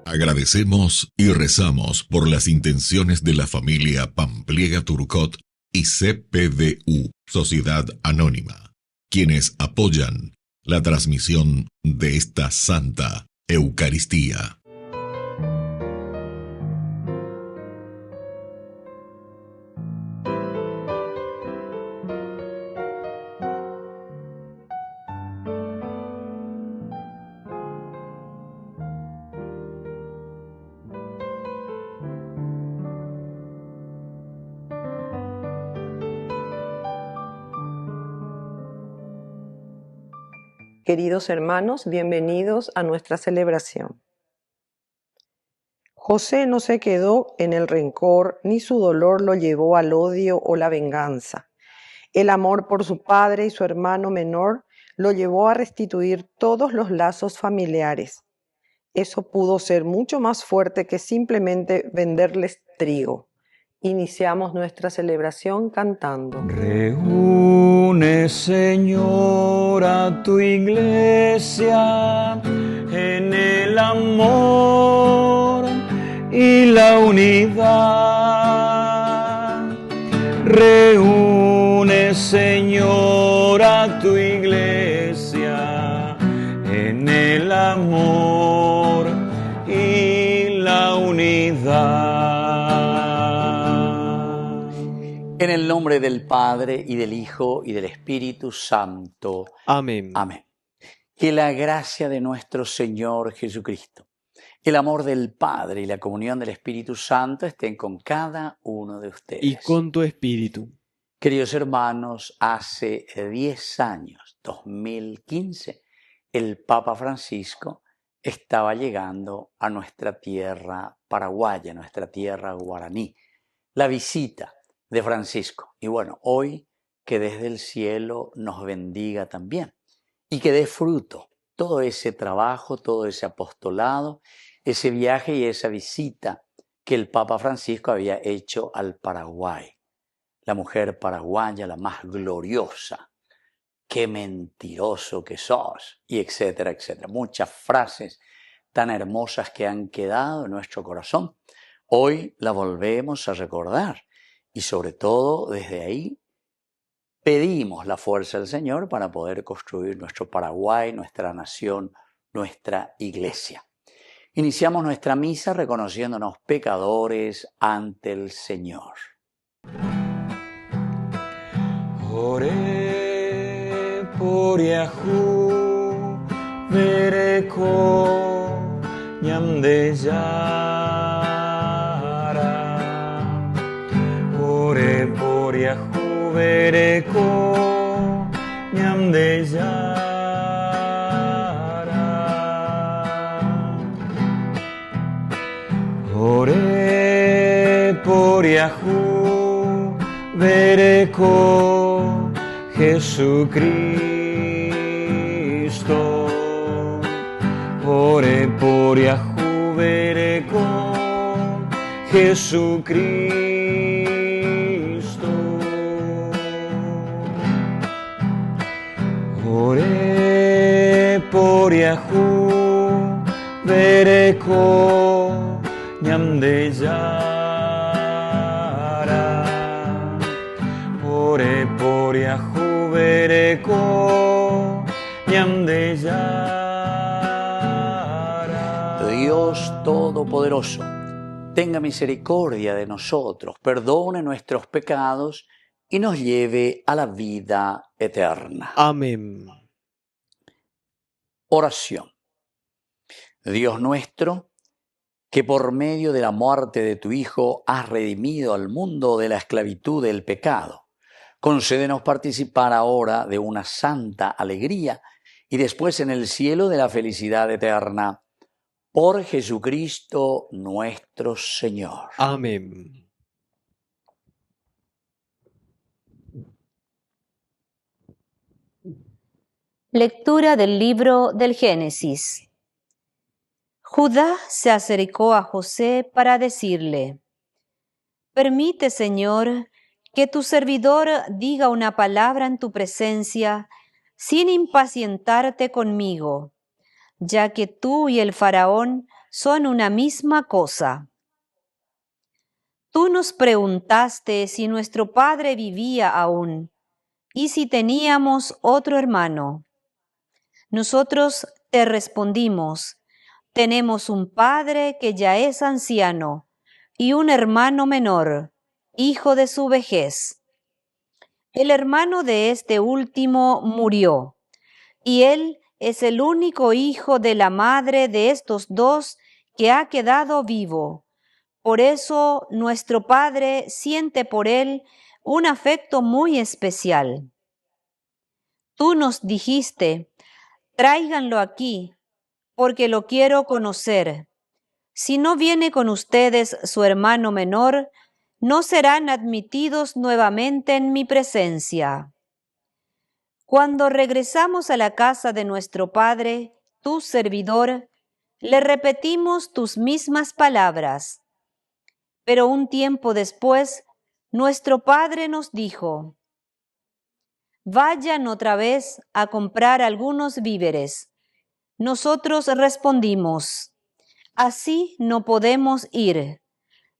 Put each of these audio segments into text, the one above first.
Agradecemos y rezamos por las intenciones de la familia Pampliega Turcot y CPDU, Sociedad Anónima, quienes apoyan la transmisión de esta Santa Eucaristía. Queridos hermanos, bienvenidos a nuestra celebración. José no se quedó en el rencor, ni su dolor lo llevó al odio o la venganza. El amor por su padre y su hermano menor lo llevó a restituir todos los lazos familiares. Eso pudo ser mucho más fuerte que simplemente venderles trigo. Iniciamos nuestra celebración cantando. Reúne, Señor, a tu iglesia en el amor y la unidad. Reúne, Señor, a tu iglesia en el amor y la unidad. En el nombre del Padre, y del Hijo, y del Espíritu Santo. Amén. Amén. Que la gracia de nuestro Señor Jesucristo, el amor del Padre y la comunión del Espíritu Santo estén con cada uno de ustedes. Y con tu espíritu. Queridos hermanos, hace 10 años, 2015, el Papa Francisco estaba llegando a nuestra tierra paraguaya, nuestra tierra guaraní. La visita de Francisco. Y bueno, hoy que desde el cielo nos bendiga también y que dé fruto todo ese trabajo, todo ese apostolado, ese viaje y esa visita que el Papa Francisco había hecho al Paraguay. La mujer paraguaya, la más gloriosa, qué mentiroso que sos, y etcétera, etcétera. Muchas frases tan hermosas que han quedado en nuestro corazón. Hoy la volvemos a recordar. Y sobre todo, desde ahí, pedimos la fuerza del Señor para poder construir nuestro Paraguay, nuestra nación, nuestra iglesia. Iniciamos nuestra misa reconociéndonos pecadores ante el Señor. Ore por Yahu, vereko, ñamdeyara. Ore por Yahu, vereko, ñamdeyara. Ore por Yahu, vereko, Jesucristo. Ore por Yahu, vereko, Jesucristo. Ore por Yahu, vereko, ñamdeyara. Ore por Yahu, vereko, ñamdeyara. Dios Todopoderoso, tenga misericordia de nosotros, perdone nuestros pecados y nos lleve a la vida eterna. Amén. Oración. Dios nuestro, que por medio de la muerte de tu Hijo has redimido al mundo de la esclavitud del pecado, concédenos participar ahora de una santa alegría y después en el cielo de la felicidad eterna. Por Jesucristo nuestro Señor. Amén. Lectura del libro del Génesis. Judá se acercó a José para decirle: Permite, Señor, que tu servidor diga una palabra en tu presencia sin impacientarte conmigo, ya que tú y el faraón son una misma cosa. Tú nos preguntaste si nuestro padre vivía aún y si teníamos otro hermano. Nosotros te respondimos, tenemos un padre que ya es anciano y un hermano menor, hijo de su vejez. El hermano de este último murió, y él es el único hijo de la madre de estos dos que ha quedado vivo. Por eso nuestro padre siente por él un afecto muy especial. Tú nos dijiste, tráiganlo aquí, porque lo quiero conocer. Si no viene con ustedes su hermano menor, no serán admitidos nuevamente en mi presencia. Cuando regresamos a la casa de nuestro padre, tu servidor, le repetimos tus mismas palabras. Pero un tiempo después, nuestro padre nos dijo, vayan otra vez a comprar algunos víveres. Nosotros respondimos, así no podemos ir.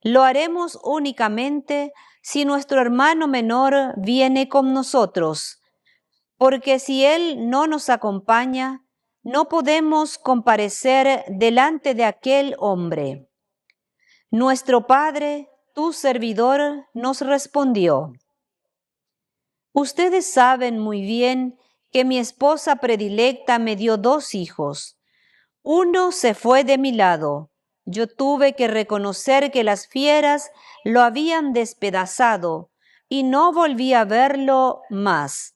Lo haremos únicamente si nuestro hermano menor viene con nosotros, porque si él no nos acompaña, no podemos comparecer delante de aquel hombre. Nuestro padre, tu servidor, nos respondió, ustedes saben muy bien que mi esposa predilecta me dio 2 hijos. Uno se fue de mi lado. Yo tuve que reconocer que las fieras lo habían despedazado y no volví a verlo más.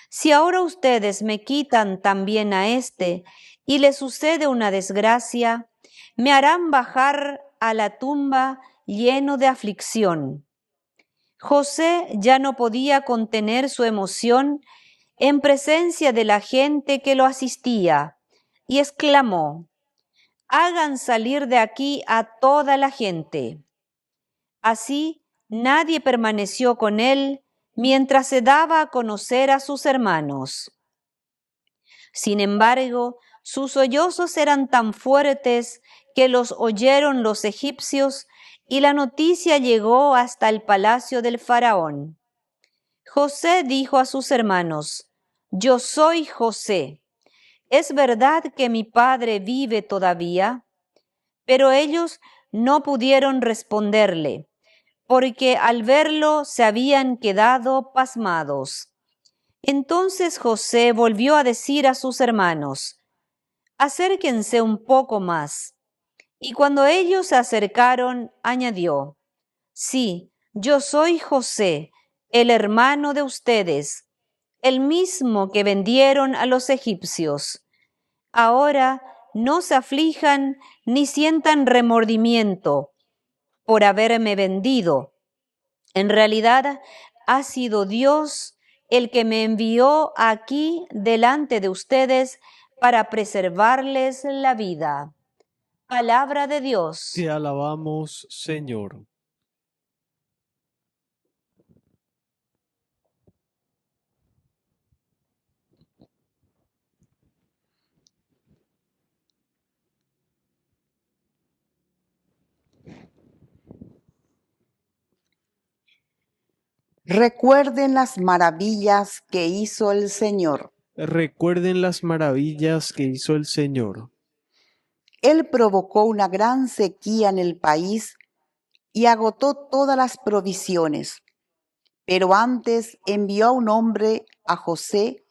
Si ahora ustedes me quitan también a este y le sucede una desgracia, me harán bajar a la tumba lleno de aflicción. José ya no podía contener su emoción en presencia de la gente que lo asistía y exclamó, hagan salir de aquí a toda la gente. Así nadie permaneció con él mientras se daba a conocer a sus hermanos. Sin embargo, sus sollozos eran tan fuertes que los oyeron los egipcios y la noticia llegó hasta el palacio del faraón. José dijo a sus hermanos, yo soy José. ¿Es verdad que mi padre vive todavía? Pero ellos no pudieron responderle, porque al verlo se habían quedado pasmados. Entonces José volvió a decir a sus hermanos, acérquense un poco más. Y cuando ellos se acercaron, añadió, sí, yo soy José, el hermano de ustedes, el mismo que vendieron a los egipcios. Ahora no se aflijan ni sientan remordimiento por haberme vendido. En realidad ha sido Dios el que me envió aquí delante de ustedes para preservarles la vida. Palabra de Dios. Te alabamos, Señor. Recuerden las maravillas que hizo el Señor. Recuerden las maravillas que hizo el Señor. Él provocó una gran sequía en el país y agotó todas las provisiones. Pero antes envió a un hombre, a José,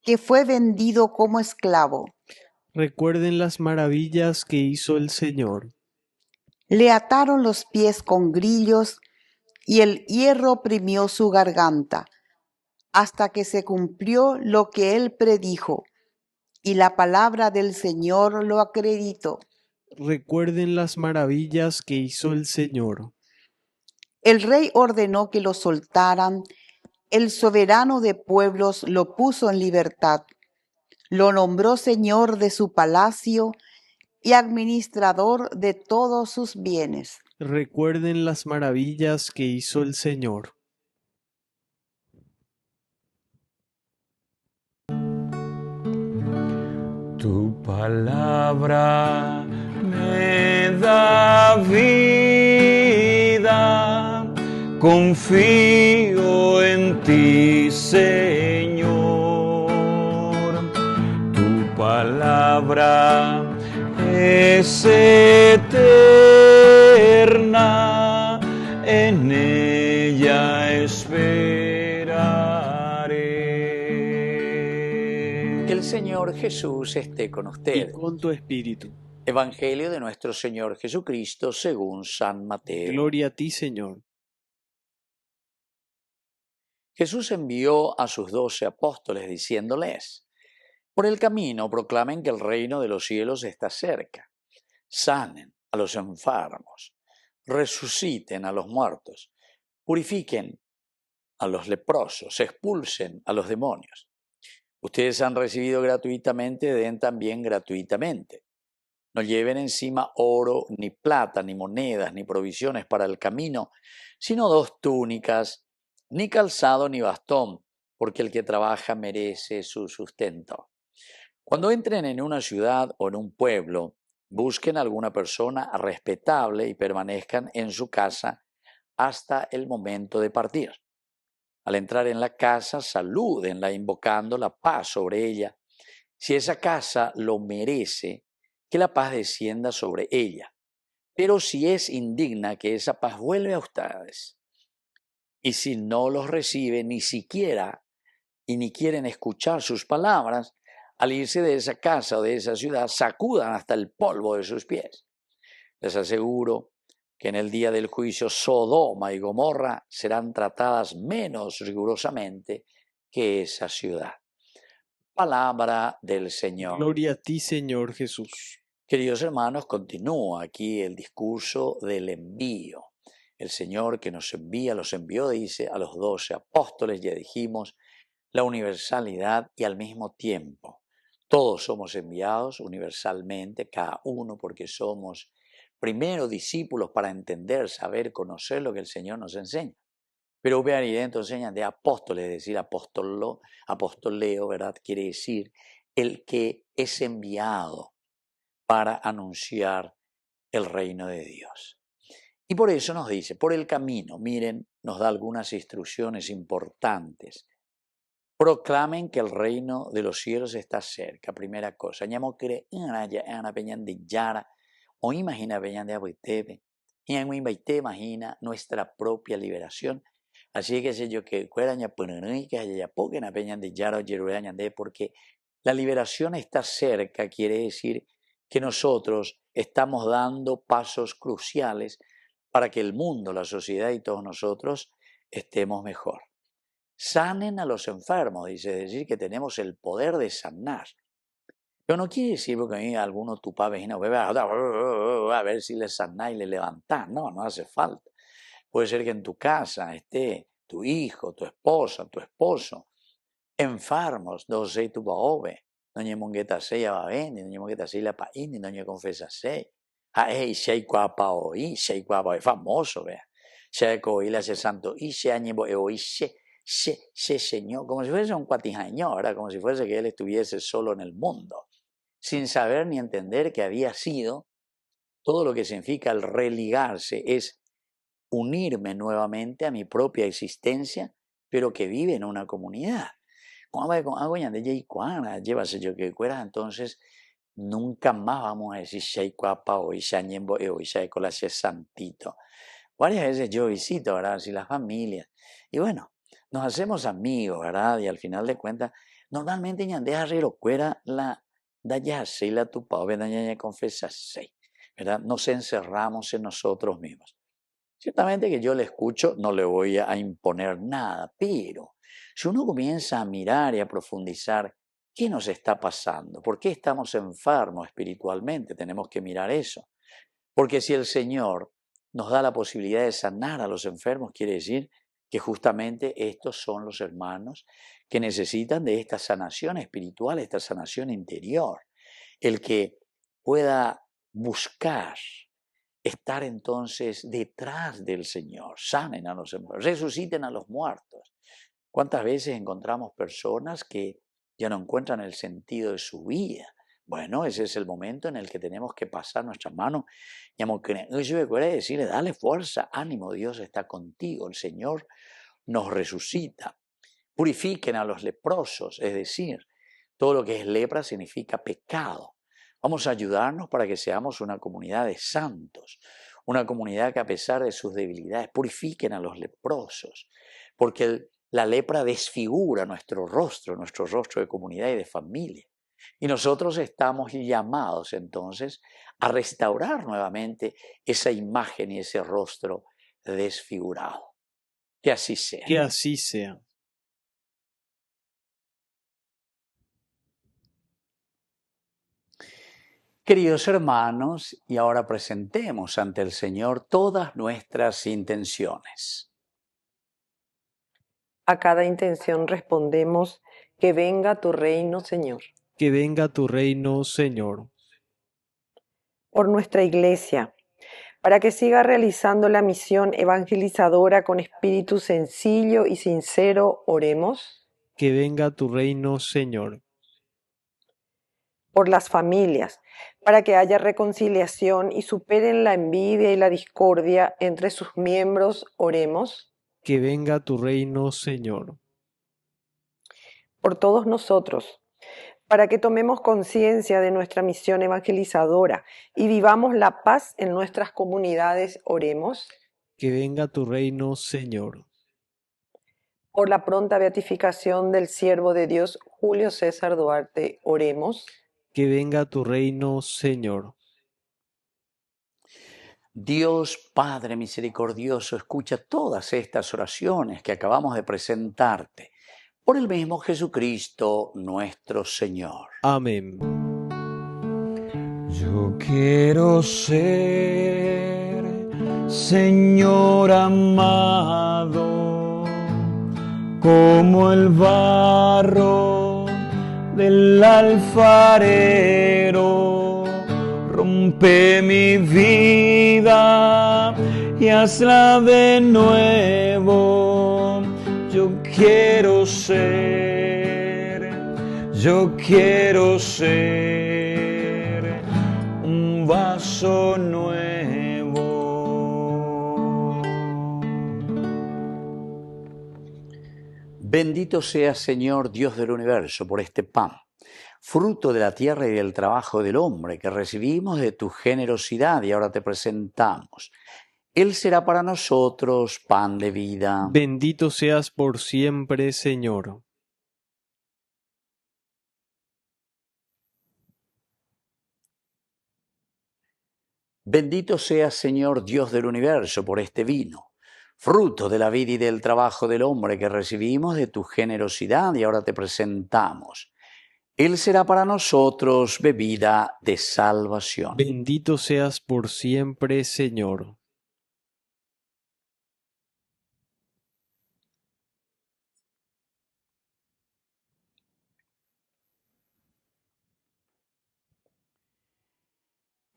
que fue vendido como esclavo. Recuerden las maravillas que hizo el Señor. Le ataron los pies con grillos y el hierro oprimió su garganta, hasta que se cumplió lo que él predijo, y la palabra del Señor lo acreditó. Recuerden las maravillas que hizo el Señor. El rey ordenó que lo soltaran, el soberano de pueblos lo puso en libertad, lo nombró señor de su palacio y administrador de todos sus bienes. Recuerden las maravillas que hizo el Señor. Tu palabra me da vida, confío en ti, Señor. Tu palabra es eterna, en ella esperaré. Que el Señor Jesús esté con Y ustedes. con tu espíritu. Evangelio de nuestro Señor Jesucristo según San Mateo. Gloria a ti, Señor. Jesús envió a sus 12 apóstoles diciéndoles: por el camino proclamen que el reino de los cielos está cerca. Sanen a los enfermos, resuciten a los muertos, purifiquen a los leprosos, expulsen a los demonios. Ustedes han recibido gratuitamente, den también gratuitamente. No lleven encima oro, ni plata, ni monedas, ni provisiones para el camino, sino 2 túnicas, ni calzado ni bastón, porque el que trabaja merece su sustento. Cuando entren en una ciudad o en un pueblo, busquen a alguna persona respetable y permanezcan en su casa hasta el momento de partir. Al entrar en la casa, salúdenla invocando la paz sobre ella. Si esa casa lo merece, que la paz descienda sobre ella. Pero si es indigna, que esa paz vuelve a ustedes. Y si no los recibe ni siquiera y ni quieren escuchar sus palabras, al irse de esa casa o de esa ciudad, sacudan hasta el polvo de sus pies. Les aseguro que en el día del juicio Sodoma y Gomorra serán tratadas menos rigurosamente que esa ciudad. Palabra del Señor. Gloria a ti, Señor Jesús. Queridos hermanos, continúa aquí el discurso del envío. El Señor que nos envía, los envió, dice, a los 12 apóstoles, ya dijimos, la universalidad y al mismo tiempo. Todos somos enviados universalmente, cada uno, porque somos primero discípulos para entender, saber, conocer lo que el Señor nos enseña. Pero vean, y dentro enseñan de apóstoles, es decir, apostoleo, ¿verdad? Quiere decir el que es enviado para anunciar el reino de Dios. Y por eso nos dice, por el camino, miren, nos da algunas instrucciones importantes. Proclamen que el reino de los cielos está cerca, primera cosa. Ñamo cree ana peñan de yara, o imagina peñan de abuitebe, y en imagina nuestra propia liberación. Así que sé yo que cueraña pununui que haya poquen a peñan de yara o yerueñan de, porque la liberación está cerca, quiere decir que nosotros estamos dando pasos cruciales para que el mundo, la sociedad y todos nosotros estemos mejor. Sanen a los enfermos, dice, es decir, que tenemos el poder de sanar. Pero no quiere decir porque a mí alguno tupa vecino, a ver si le sanás y le levantás. No, no hace falta. Puede ser que en tu casa esté tu hijo, tu esposa, tu esposo, enfermos, no sei tu baobe, no ñe mongueta sei a babende, no ñe mongueta sei la paini, no ñe confesa sei. Sei qua paoi, sei qua paoi, famoso, vea. Sei coi la se santo, y se añebo e se señor, como si fuese un cuatijaño, ¿verdad? Como si fuese que él estuviese solo en el mundo, sin saber ni entender que había sido todo lo que significa el religarse, es unirme nuevamente a mi propia existencia, pero que vive en una comunidad. Llévase yo que cueras, entonces nunca más vamos a decir Sheikuapa o Ishañembo o Ishaecola santito. Varias veces yo visito, ¿verdad? Así las familias. Y bueno, nos hacemos amigos, ¿verdad? Y al final de cuentas, normalmente ñandea arriero cuera la dayase y la tupa, ¿verdad? Confesa ¿verdad? Nos encerramos en nosotros mismos. Ciertamente que yo le escucho, no le voy a imponer nada, pero si uno comienza a mirar y a profundizar, ¿qué nos está pasando? ¿Por qué estamos enfermos espiritualmente? Tenemos que mirar eso. Porque si el Señor nos da la posibilidad de sanar a los enfermos, quiere decir que justamente estos son los hermanos que necesitan de esta sanación espiritual, esta sanación interior. El que pueda buscar estar entonces detrás del Señor. Sanen a los enfermos, resuciten a los muertos. ¿Cuántas veces encontramos personas que ya no encuentran el sentido de su vida? Bueno, ese es el momento en el que tenemos que pasar nuestras manos y decirle, dale fuerza, ánimo, Dios está contigo, el Señor nos resucita. Purifiquen a los leprosos, es decir, todo lo que es lepra significa pecado. Vamos a ayudarnos para que seamos una comunidad de santos, una comunidad que a pesar de sus debilidades purifiquen a los leprosos, porque la lepra desfigura nuestro rostro de comunidad y de familia. Y nosotros estamos llamados entonces a restaurar nuevamente esa imagen y ese rostro desfigurado. Que así sea. Que así sea. Queridos hermanos, y ahora presentemos ante el Señor todas nuestras intenciones. A cada intención respondemos, que venga tu reino, Señor. Que venga tu reino, Señor. Por nuestra Iglesia, para que siga realizando la misión evangelizadora con espíritu sencillo y sincero, oremos. Que venga tu reino, Señor. Por las familias, para que haya reconciliación y superen la envidia y la discordia entre sus miembros, oremos. Que venga tu reino, Señor. Por todos nosotros, para que tomemos conciencia de nuestra misión evangelizadora y vivamos la paz en nuestras comunidades, oremos. Que venga tu reino, Señor. Por la pronta beatificación del siervo de Dios, Julio César Duarte, oremos. Que venga tu reino, Señor. Dios Padre misericordioso, escucha todas estas oraciones que acabamos de presentarte. Por el mismo Jesucristo nuestro Señor. Amén. Yo quiero ser, Señor amado, como el barro del alfarero. Rompe mi vida y hazla de nuevo. Yo quiero ser un vaso nuevo. Bendito seas, Señor, Dios del universo, por este pan, fruto de la tierra y del trabajo del hombre que recibimos de tu generosidad y ahora te presentamos. Él será para nosotros pan de vida. Bendito seas por siempre, Señor. Bendito seas, Señor, Dios del universo, por este vino, fruto de la vida y del trabajo del hombre que recibimos de tu generosidad y ahora te presentamos. Él será para nosotros bebida de salvación. Bendito seas por siempre, Señor.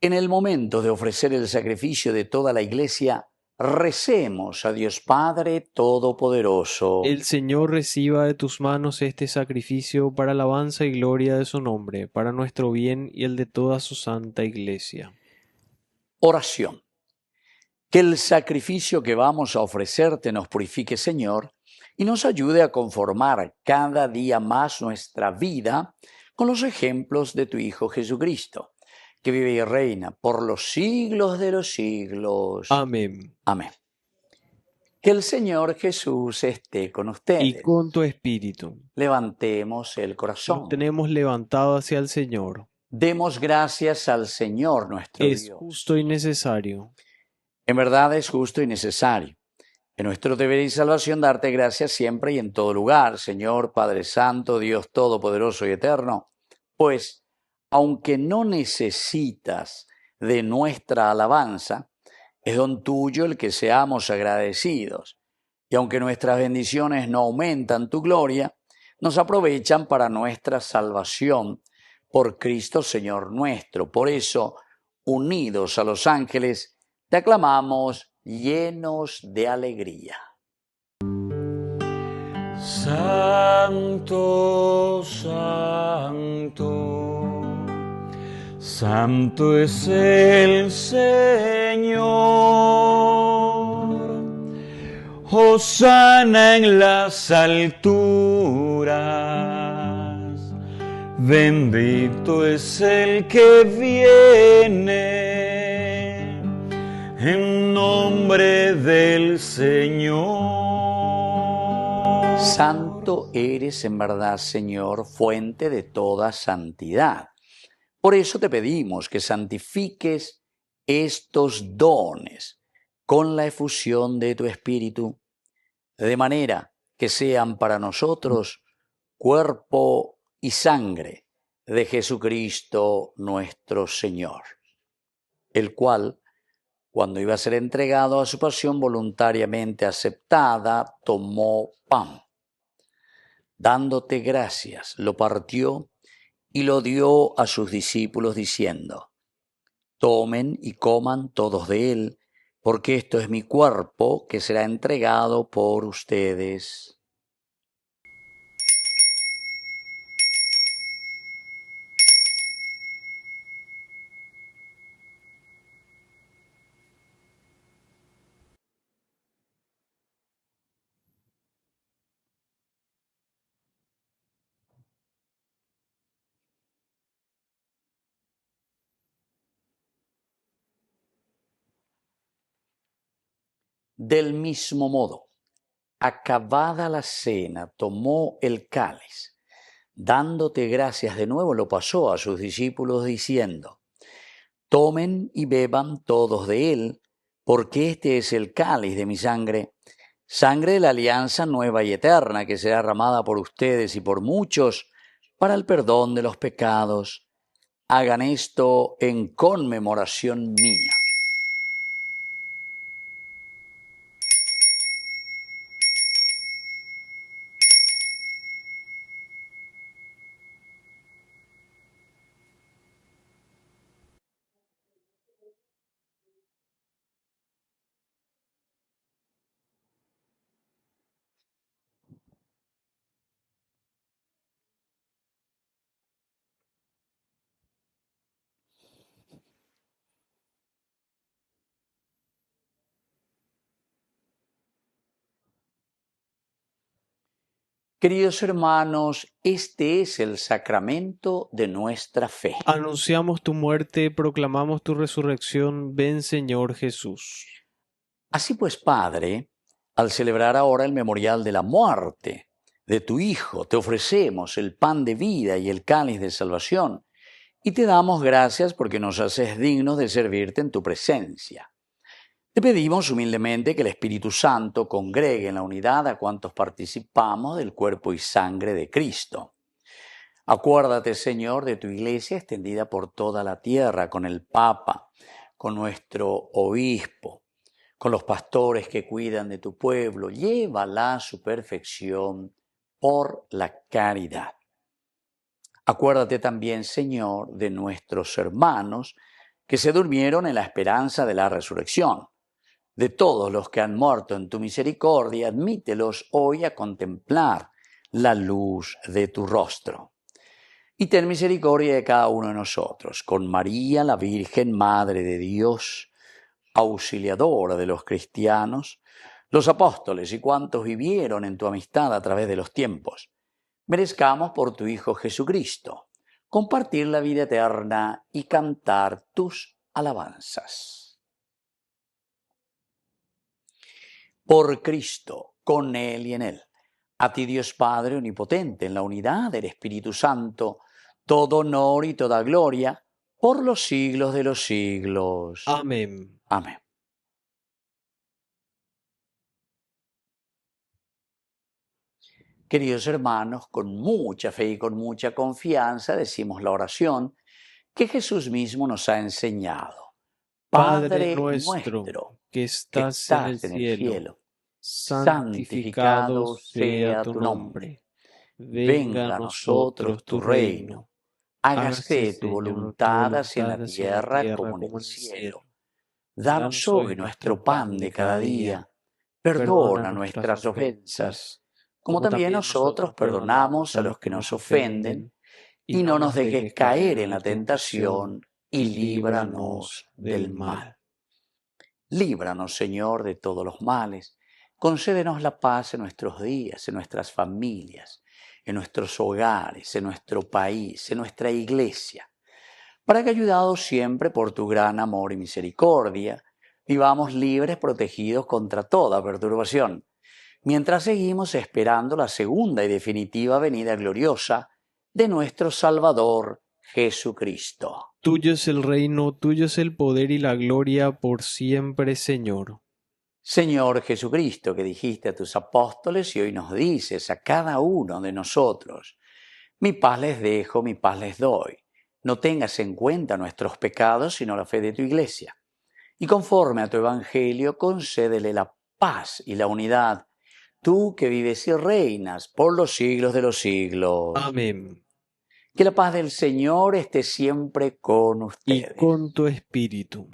En el momento de ofrecer el sacrificio de toda la Iglesia, recemos a Dios Padre Todopoderoso. El Señor reciba de tus manos este sacrificio para alabanza y gloria de su nombre, para nuestro bien y el de toda su santa Iglesia. Oración. Que el sacrificio que vamos a ofrecerte nos purifique, Señor, y nos ayude a conformar cada día más nuestra vida con los ejemplos de tu Hijo Jesucristo, que vive y reina por los siglos de los siglos. Amén. Amén. Que el Señor Jesús esté con ustedes. Y con tu espíritu. Levantemos el corazón. Lo tenemos levantado hacia el Señor. Demos gracias al Señor nuestro Es Dios. justo y necesario. En verdad es justo y necesario. Es nuestro deber y salvación darte gracias siempre y en todo lugar, Señor Padre Santo, Dios Todopoderoso y Eterno, pues aunque no necesitas de nuestra alabanza, es don tuyo el que seamos agradecidos. Y aunque nuestras bendiciones no aumentan tu gloria, nos aprovechan para nuestra salvación por Cristo Señor nuestro. Por eso, unidos a los ángeles, te aclamamos llenos de alegría. Santo, santo, santo es el Señor. Hosana en las alturas. Bendito es el que viene en nombre del Señor. Santo eres en verdad, Señor, fuente de toda santidad. Por eso te pedimos que santifiques estos dones con la efusión de tu Espíritu, de manera que sean para nosotros cuerpo y sangre de Jesucristo nuestro Señor, el cual, cuando iba a ser entregado a su pasión voluntariamente aceptada, tomó pan. Dándote gracias, lo partió y lo dio a sus discípulos diciendo: tomen y coman todos de él, porque esto es mi cuerpo que será entregado por ustedes. Del mismo modo, acabada la cena, tomó el cáliz. Dándote gracias de nuevo, lo pasó a sus discípulos diciendo: tomen y beban todos de él, porque este es el cáliz de mi sangre, sangre de la alianza nueva y eterna, que será derramada por ustedes y por muchos para el perdón de los pecados. Hagan esto en conmemoración mía. Queridos hermanos, este es el sacramento de nuestra fe. Anunciamos tu muerte, proclamamos tu resurrección. Ven, Señor Jesús. Así pues, Padre, al celebrar ahora el memorial de la muerte de tu Hijo, te ofrecemos el pan de vida y el cáliz de salvación, y te damos gracias porque nos haces dignos de servirte en tu presencia. Te pedimos humildemente que el Espíritu Santo congregue en la unidad a cuantos participamos del cuerpo y sangre de Cristo. Acuérdate, Señor, de tu Iglesia extendida por toda la tierra, con el Papa, con nuestro obispo, con los pastores que cuidan de tu pueblo. Llévala a su perfección por la caridad. Acuérdate también, Señor, de nuestros hermanos que se durmieron en la esperanza de la resurrección. De todos los que han muerto en tu misericordia, admítelos hoy a contemplar la luz de tu rostro. Y ten misericordia de cada uno de nosotros, con María, la Virgen, Madre de Dios, auxiliadora de los cristianos, los apóstoles y cuantos vivieron en tu amistad a través de los tiempos. Merezcamos por tu Hijo Jesucristo compartir la vida eterna y cantar tus alabanzas. Por Cristo, con Él y en Él. A ti, Dios Padre omnipotente, en la unidad del Espíritu Santo, todo honor y toda gloria, por los siglos de los siglos. Amén. Amén. Queridos hermanos, con mucha fe y con mucha confianza decimos la oración que Jesús mismo nos ha enseñado. Padre nuestro, que estás en el cielo, santificado sea tu nombre. Venga a nosotros tu reino. Hágase tu voluntad así en la tierra como en el cielo. Danos hoy nuestro pan de cada día. Perdona nuestras ofensas, como también nosotros perdonamos a los que nos ofenden. Y no nos dejes caer en la tentación, y líbranos del mal. Líbranos, Señor, de todos los males. Concédenos la paz en nuestros días, en nuestras familias, en nuestros hogares, en nuestro país, en nuestra iglesia, para que, ayudados siempre por tu gran amor y misericordia, vivamos libres, protegidos contra toda perturbación, mientras seguimos esperando la segunda y definitiva venida gloriosa de nuestro Salvador Jesucristo. Tuyo es el reino, tuyo es el poder y la gloria por siempre, Señor. Señor Jesucristo, que dijiste a tus apóstoles y hoy nos dices a cada uno de nosotros: mi paz les dejo, mi paz les doy. No tengas en cuenta nuestros pecados, sino la fe de tu iglesia. Y conforme a tu evangelio, concédele la paz y la unidad, tú que vives y reinas por los siglos de los siglos. Amén. Que la paz del Señor esté siempre con ustedes. Y con tu espíritu.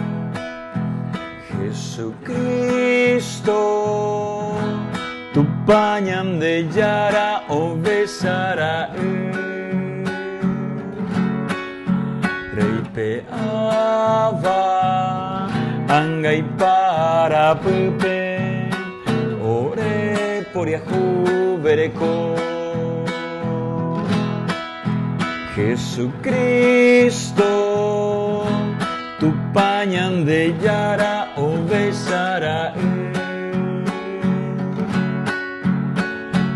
Jesucristo, tu pañam de yara o besara Reipe ava angai para pepe ore por yahu vereko. Jesucristo, tu pañam de yara o besara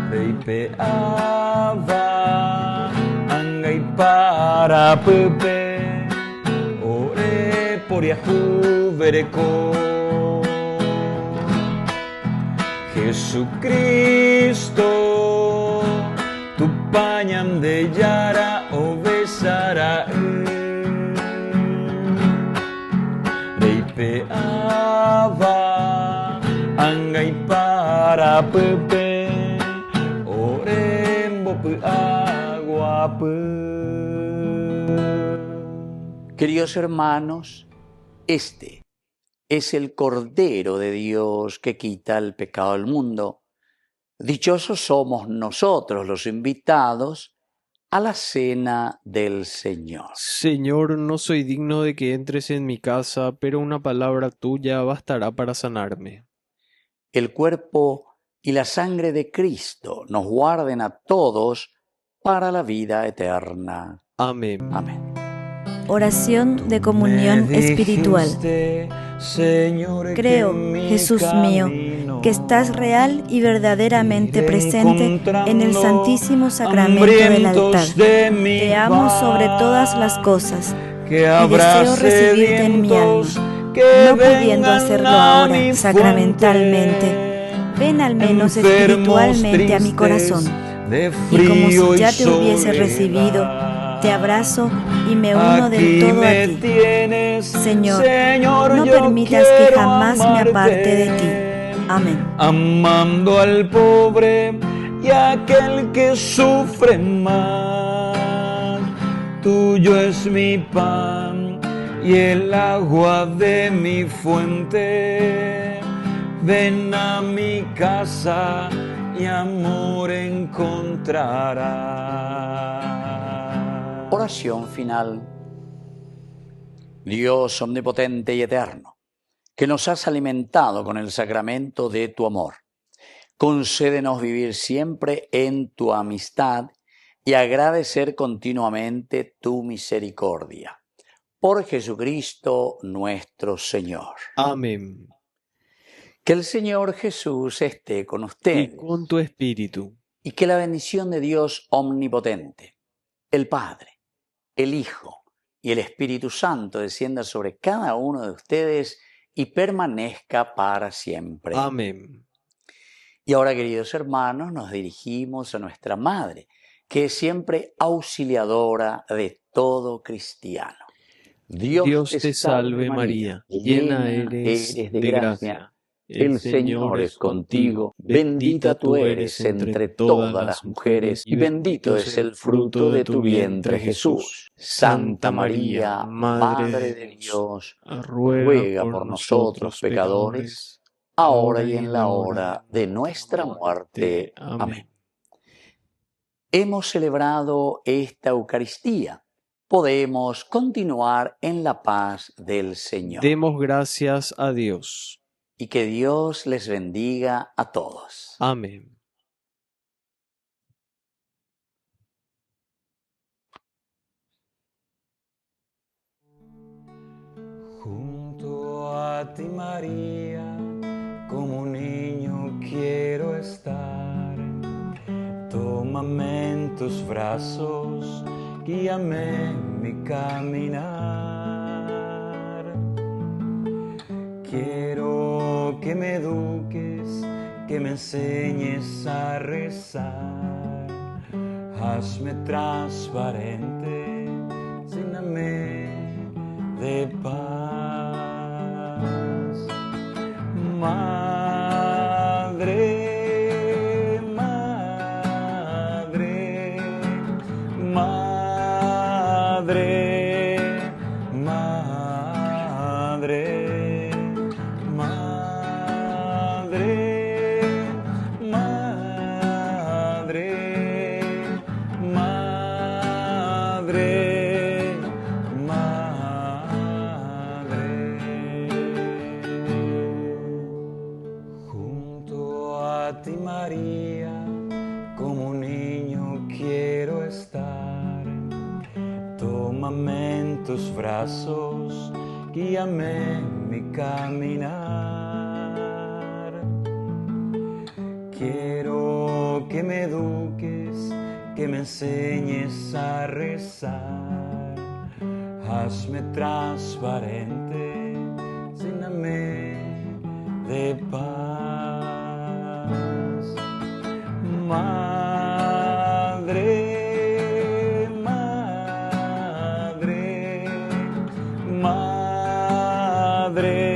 Reipe ava angai para pepe ore por yahu vereko. Jesucristo, tu pañam de yara o besara Reipe ava angai para pepe orembo pu agua pu. Queridos hermanos, este es el Cordero de Dios que quita el pecado del mundo. Dichosos somos nosotros los invitados a la cena del Señor. Señor, no soy digno de que entres en mi casa, pero una palabra tuya bastará para sanarme. El cuerpo y la sangre de Cristo nos guarden a todos para la vida eterna. Amén. Amén. Oración de comunión espiritual. Creo, Jesús mío, que estás real y verdaderamente presente en el Santísimo Sacramento del altar. Te amo sobre todas las cosas y deseo recibirte en mi alma. No pudiendo hacerlo ahora sacramentalmente, ven al menos espiritualmente a mi corazón. Y como si ya te hubiese recibido, te abrazo y me uno del todo a ti. Señor, no permitas que jamás me aparte de ti. Amén. Amando al pobre y a aquel que sufre más, tuyo es mi pan y el agua de mi fuente. Ven a mi casa y amor encontrarás. Oración final. Dios omnipotente y eterno, que nos has alimentado con el sacramento de tu amor, concédenos vivir siempre en tu amistad y agradecer continuamente tu misericordia. Por Jesucristo nuestro Señor. Amén. Que el Señor Jesús esté con ustedes. Y con tu espíritu. Y que la bendición de Dios omnipotente, el Padre, el Hijo y el Espíritu Santo descienda sobre cada uno de ustedes y permanezca para siempre. Amén. Y ahora, queridos hermanos, nos dirigimos a nuestra Madre, que es siempre auxiliadora de todo cristiano. Dios te salve María, llena eres de gracia. El Señor es contigo, bendita tú eres entre todas las mujeres, y bendito es el fruto de tu vientre, Jesús. Santa María, Madre de Dios, ruega por nosotros pecadores, ahora y en la hora de nuestra muerte. Amén. Hemos celebrado esta Eucaristía. Podemos continuar en la paz del Señor. Demos gracias a Dios. Y que Dios les bendiga a todos. Amén. Junto a ti, María, como un niño quiero estar. Tómame en tus brazos, guíame en mi caminar. Quiero que me eduques, que me enseñes a rezar. Hazme transparente, lléname de paz. Madre, madre, madre, madre. Tus brazos, guíame en mi caminar. Quiero que me eduques, que me enseñes a rezar. Hazme transparente, lléname de paz. Madre, madre,